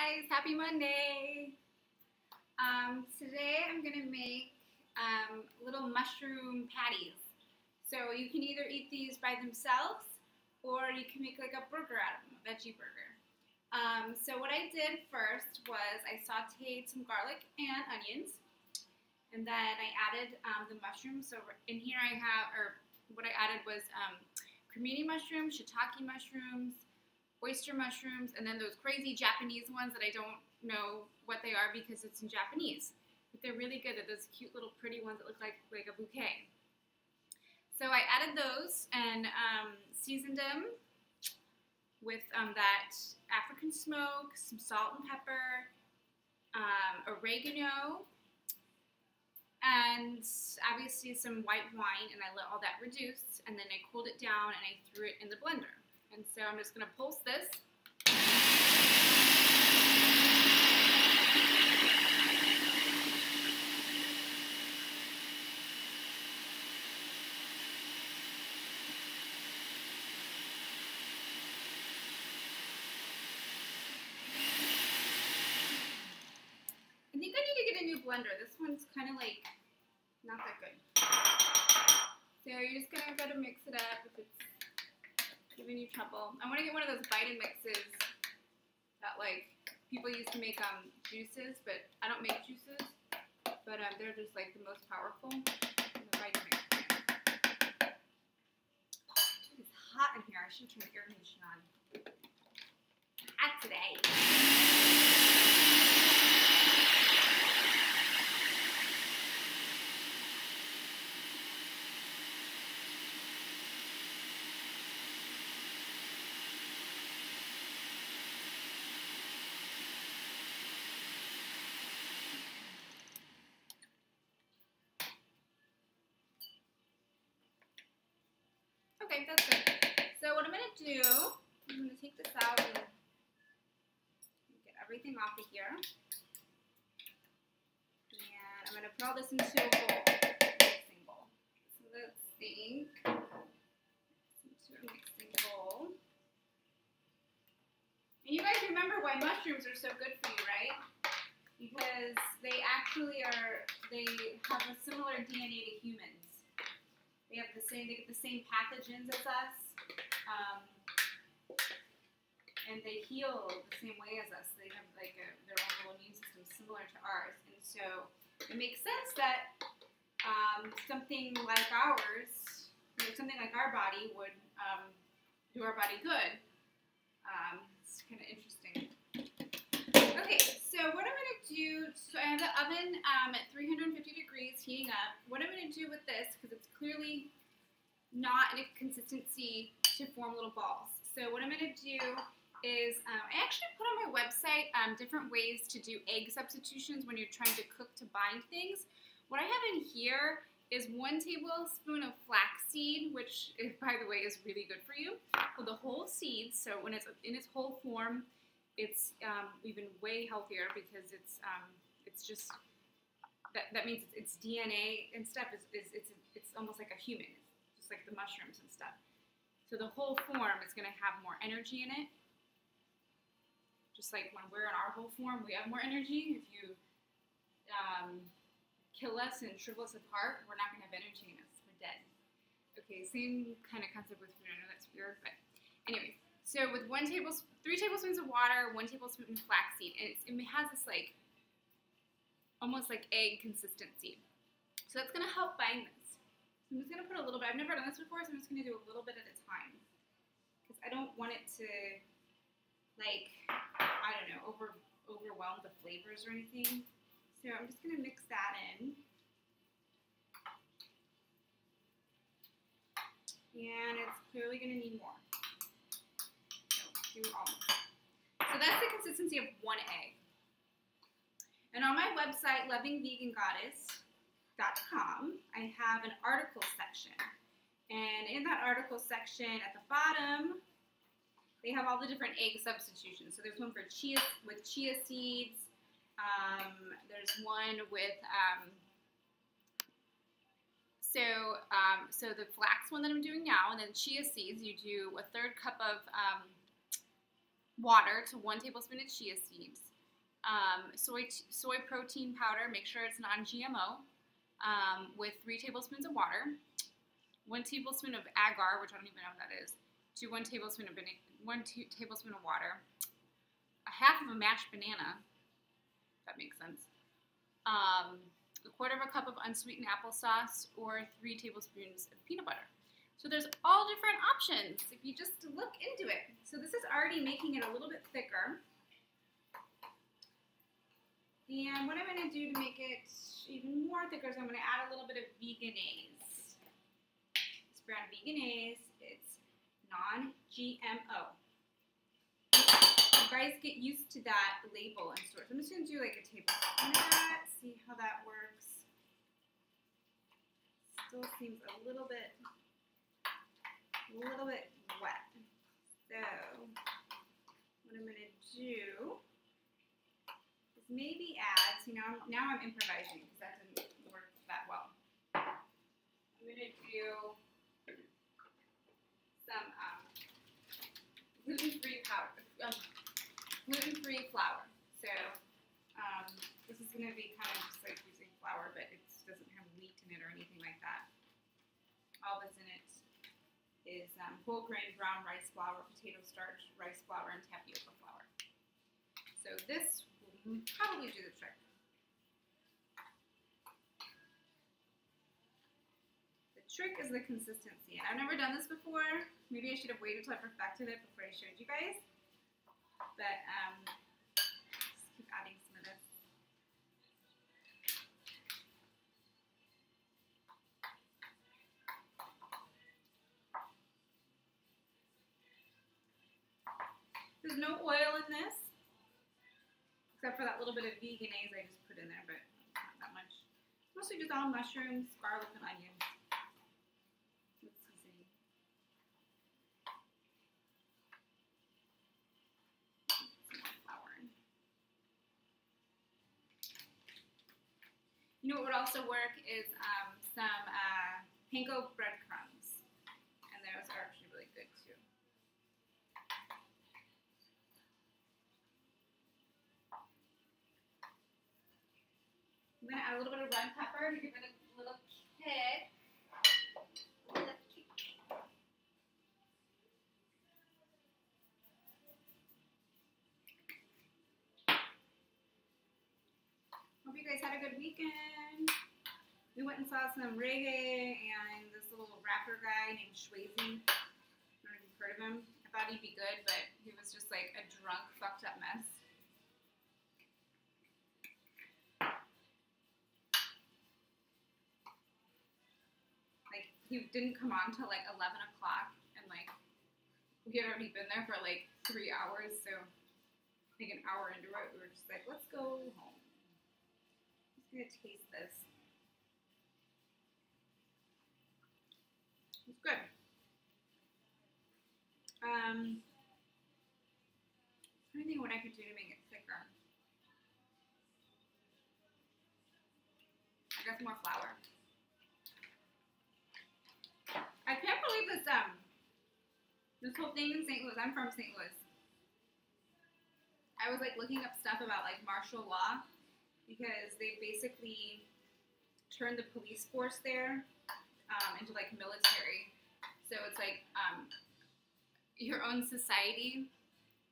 guys, happy Monday. Today I'm gonna make little mushroom patties. So you can either eat these by themselves or you can make like a burger out of them, a veggie burger. So what I did first was I sauteed some garlic and onions, and then I added the mushrooms. So in here I have, what I added was cremini mushrooms, shiitake mushrooms, oyster mushrooms, and then those crazy Japanese ones that I don't know what they are because it's in Japanese. But they're really good. They're those cute little pretty ones that look like a bouquet. So I added those and seasoned them with that African smoke, some salt and pepper, oregano, and obviously some white wine, and I let all that reduce, and then I cooled it down and I threw it in the blender. And so I'm just going to pulse this. I think I need to get a new blender. This one's kind of like not that good. So you're just going to go to mix it up if it's giving you trouble. I want to get one of those Vitamixes that like people used to make juices, but I don't make juices, but they're just like the most powerful. The Vitamix. It's hot in here. I should turn the air conditioner on. Hot today. Okay, that's good. So what I'm going to do, I'm going to take this out and get everything off of here. And I'm going to put all this into a bowl, mixing bowl. So let's think. Into a mixing bowl. And you guys remember why mushrooms are so good for you, right? Because they actually they have a similar DNA to humans. They get the same pathogens as us, and they heal the same way as us. They have like their own little immune system similar to ours, and so it makes sense that something like ours, something like our body would do our body good. It's kind of interesting. Okay, so what I'm going to do, so I have the oven at 350 degrees heating up. What I'm going to do with this, because it's clearly not in a consistency to form little balls. So what I'm going to do is, I actually put on my website different ways to do egg substitutions when you're trying to cook to bind things. What I have in here is 1 tablespoon of flaxseed, which, by the way, is really good for you. So the whole seed, so when it's in its whole form, it's even way healthier because it's just that means its DNA and stuff it's almost like a human, it's just like the mushrooms and stuff. So the whole form is going to have more energy in it. Just like when we're in our whole form, we have more energy. If you kill us and shrivel us apart, we're not going to have energy in us. We're dead. Okay, same kind of concept with food. I know that's weird, but anyway. So with 3 tablespoons of water, 1 tablespoon of flaxseed, and it has this like, almost like egg consistency. So that's going to help bind this. So I'm just going to put a little bit, I've never done this before, so I'm just going to do a little bit at a time. Because I don't want it to, like, I don't know, overwhelm the flavors or anything. So I'm just going to mix that in. And it's clearly going to need more. So that's the consistency of 1 egg. And on my website, lovingvegangoddess.com, I have an article section. And in that article section, at the bottom, they have all the different egg substitutions. So there's one for chia seeds. There's one with so the flax one that I'm doing now, and then chia seeds. You do 1/3 cup of water to 1 tablespoon of chia seeds. Soy protein powder, make sure it's non-GMO, with 3 tablespoons of water, 1 tablespoon of agar, which I don't even know what that is, to 1 tablespoon of tablespoon of water, a half of a mashed banana, if that makes sense, a quarter of a cup of unsweetened applesauce, or 3 tablespoons of peanut butter. So there's all different options if you just look into it. So this is already making it a little bit thicker. And what I'm going to do to make it even more thicker is I'm going to add a little bit of Veganaise. It's brand Veganaise. It's non-GMO. You guys get used to that label in stores. I'm just going to do like a tablespoon of that, see how that works. Still seems a little bit wet. So what I'm going to do is maybe add, see now I'm improvising because that didn't work that well. I'm going to do some gluten-free flour. So this is going to be kind of just like using flour, but it doesn't have wheat in it or anything like that. All that's in it is whole grain brown rice flour, potato starch, rice flour, and tapioca flour. So this will probably do the trick. The trick is the consistency. And I've never done this before. Maybe I should have waited till I perfected it before I showed you guys. But just keep adding some of this. There's no oil in this, except for that little bit of Veganaise I just put in there, but not that much. It's mostly just all mushrooms, garlic, and onions. With seasoning. Some more flour in. You know what would also work is some panko breadcrumbs, and those are actually really good too. I'm going to add a little bit of red pepper to give it a little kick. Hope you guys had a good weekend. We went and saw some reggae and this little rapper guy named Schwazy. I don't know if you've heard of him. I thought he'd be good, but he was just like a drunk, fucked up mess. He didn't come on till like 11 o'clock, and like we had already been there for like 3 hours, so like an hour into it, we were just like, let's go home. I'm just gonna taste this. It's good. I'm trying to think what I could do to make it thicker. I got some more flour. I can't believe this this whole thing in St. Louis. I'm from St. Louis. I was like looking up stuff about like martial law because they basically turned the police force there into like military. So it's like your own society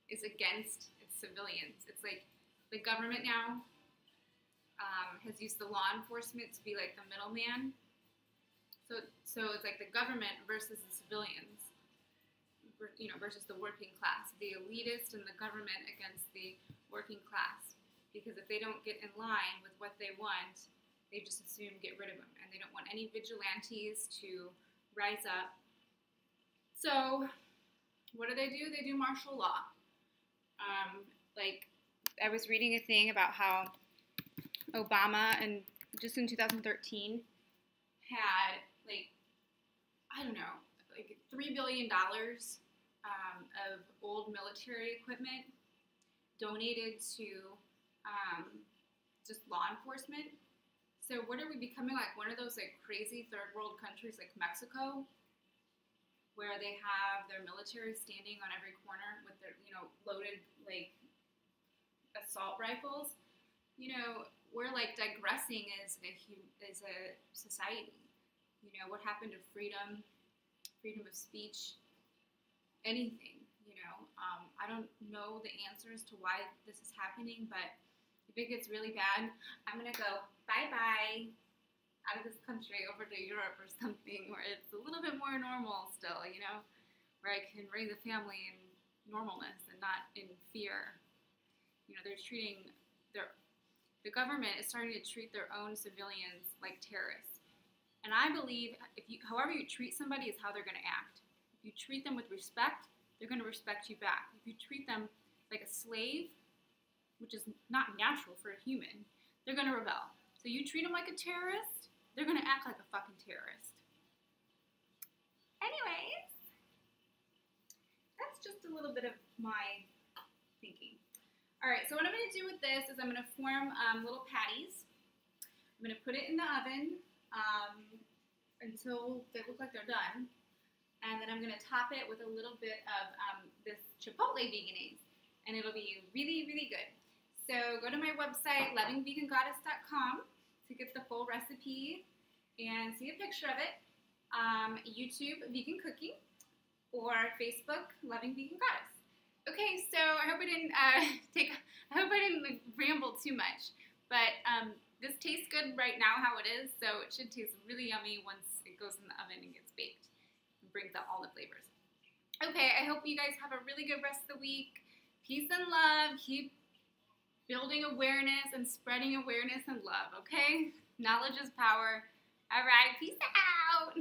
is against its civilians. It's like the government now has used the law enforcement to be like the middleman. So it's like the government versus the civilians, you know, versus the working class, the elitist and the government against the working class. Because if they don't get in line with what they want, they just assume get rid of them, and they don't want any vigilantes to rise up. So what do? They do martial law. Like I was reading a thing about how Obama and just in 2013 had like, I don't know, like $3 billion of old military equipment donated to just law enforcement. So what are we becoming, like one of those like crazy third world countries like Mexico, where they have their military standing on every corner with their, loaded, like, assault rifles. We're, like, digressing as a society. What happened to freedom of speech, anything, I don't know the answers to why this is happening, but if it gets really bad, I'm going to go bye-bye out of this country over to Europe or something where it's a little bit more normal still, where I can raise a family in normalness and not in fear. The government is starting to treat their own civilians like terrorists. And I believe however you treat somebody is how they're going to act. If you treat them with respect, they're going to respect you back. If you treat them like a slave, which is not natural for a human, they're going to rebel. So you treat them like a terrorist, they're going to act like a fucking terrorist. Anyways, that's just a little bit of my thinking. All right, so what I'm going to do with this is I'm going to form little patties. I'm going to put it in the oven until they look like they're done. And then I'm going to top it with a little bit of this Chipotle Veganaise. And it'll be really, really good. So go to my website, lovingvegangoddess.com, to get the full recipe and see a picture of it. YouTube, Vegan Cooking, or Facebook, Loving Vegan Goddess. Okay, so I hope I didn't ramble too much. But this tastes good right now how it is, so it should taste really yummy once it goes in the oven and gets baked. Brings out all the flavors. Okay, I hope you guys have a really good rest of the week. Peace and love. Keep building awareness and spreading awareness and love, okay? Knowledge is power. All right, peace out.